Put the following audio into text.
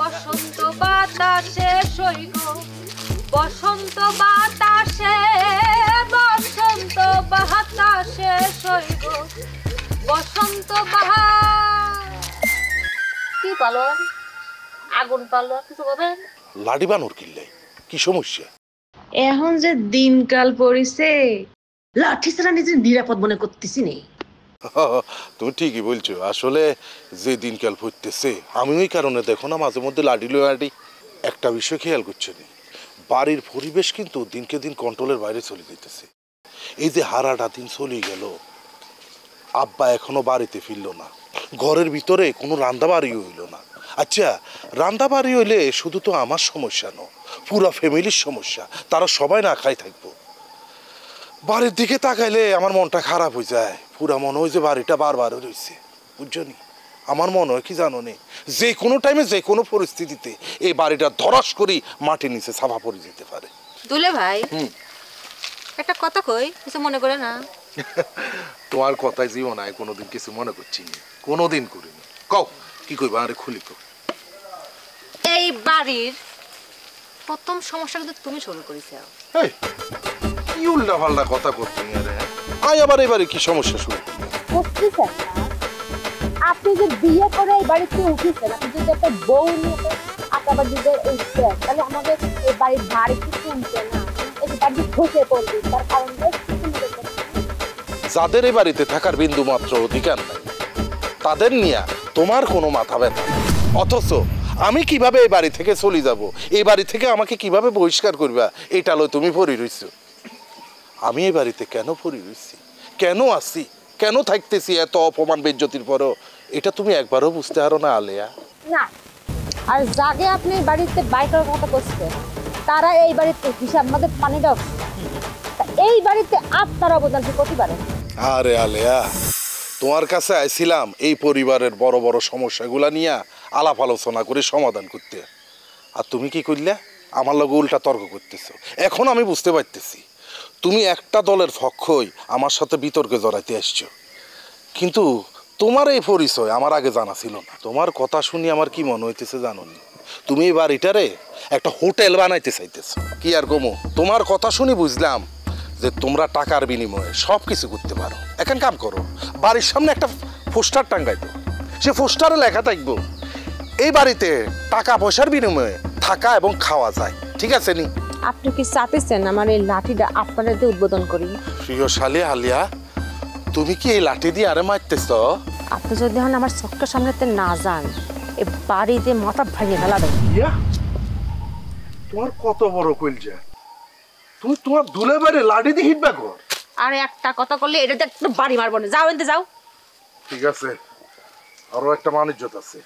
বসন্ত বাতাসে সইগ বসন্ত বাতাসে বসন্ত বাতাসে সইগ বসন্ত কি পালো আগুন পালো কিছু বলবেন লাডি বানর কিনলে কি সমস্যা এখন যে দিনকাল পড়িছে লাঠি ছাড়া নিজে নিরাপদ মনে করতেছি নেই তুমি ঠিকই বলছো আসলে যে দিনকাল পড়তেছে আমি ওই কারণে দেখো না মাঝে মধ্যে লাডি লাডি একটা বিষয় খেয়াল করছে না বাড়ির পরিবেশ কিন্তু দিনকে দিন কন্ট্রোলের বাইরে চলে যেতেছে এই যে হারাটা দিন চলে গেল আব্বা এখনো বাড়িতে ফিরলো না ঘরের ভিতরে কোনো রান্না বাড়িও হইল না আচ্ছা রান্না বাড়ি হইলে শুধু তো আমার সমস্যা নয় পুরা ফ্যামিলির সমস্যা তারা সবাই না খাই থাকবো বাড়ির দিকে তাকাইলে আমার মনটা খারাপ হয়ে যায় পুরা মনে হয় যে বাড়িটা বারবার রয়েছে বুঝছো নি আমার মনে হয় কি জানো নি যে কোনো টাইমে যে কোনো পরিস্থিতিতে এই বাড়িটা ধরাস করি মাটির নিচে ছাপা পড়ে যেতে পারে দুলে ভাই একটা কথা কই কিছু মনে করে না তোমার কথাই জীবন আয় কোনোদিন কিছু মনে করছি না কোনোদিন করিনি কও কি কইবা আরে খুলি কও এই বাড়ির প্রথম সমস্যা কিন্তু তুমি শুরু করেছো এই কি উল্টা পাল্টা কথা করতে আরে আয় আবার এবারে কি সমস্যা শুরু করতেছেন না আপনি যে বিয়ে করে এই বাড়িতে উঠেছেন আপনি যদি একটা বউ নিয়ে আবার যদি উঠছেন তাহলে আমাদের এই বাড়ির ভাড়ি কি শুনছে না এই বাড়ি ঢুকে পড়বে তার কারণ যাদের এই বাড়িতে থাকার বিন্দু মাত্র অধিকার নাই তাদের নিয়ে তোমার কোনো মাথা ব্যথা অথচ আমি কিভাবে এই বাড়ি থেকে চলে যাব এই বাড়ি থেকে আমাকে কিভাবে বহিষ্কার করবা এটা লয় তুমি পড়ে রইছো আমি এই বাড়িতে কেন পড়ে রইছি কেন আসি কেন থাকতেছি এত অপমান বেজ্জতির পরও এটা তুমি একবারও বুঝতে পারো না আলেয়া না আর জাগে আপনি বাড়িতে বাইকের কথা বলছেন তারা এই বাড়িতে হিসাব মধ্যে পানি দাও এই বাড়িতে আপনার অবদান কি করতে পারেন আরে আলেয়া তোমার কাছে আইছিলাম এই পরিবারের বড় বড় সমস্যাগুলা নিয়ে আলাপ আলোচনা করে সমাধান করতে আর তুমি কি করলে আমার লগে উল্টা তর্ক করতেছো এখন আমি বুঝতে পারতেছি তুমি একটা দলের পক্ষই আমার সাথে বিতর্কে জড়াইতে আসছো কিন্তু তোমার এই পরিচয় আমার আগে জানা ছিল না তোমার কথা শুনি আমার কি মনে হইতেছে জানো নি তুমি এই বাড়িটারে একটা হোটেল বানাইতে চাইতেছো কি আর গমো তোমার কথা শুনি বুঝলাম যে তোমরা টাকার বিনিময়ে সব কিছু করতে পারো এখন কাম করো বাড়ির সামনে একটা পোস্টার টাঙ্গাই দাও সে পোস্টারে লেখা থাকবো এই বাড়িতে টাকা পয়সার বিনিময়ে থাকা এবং খাওয়া যায় ঠিক আছে নি আপনি কি চাইতেছেন আমার এই লাঠিটা আপনাদের দিয়ে উদ্বোধন করি প্রিয় শালি আলিয়া তুমি কি এই লাঠি দিয়ে আরে মারতেছ আপনি যদি এখন আমার চোখটার সামনেতে না যান এই বাড়িতে মাথা ভেঙে ফেলাবেন তোমার কত বড় কইলজা তুমি তোমার দুলে বাড়ি লাঠি দিয়ে হিটবা কর আর একটা কথা করলে এটা একটু বাড়ি মারবো না যাও এনতে যাও ঠিক আছে আরো একটা মানুষ আছে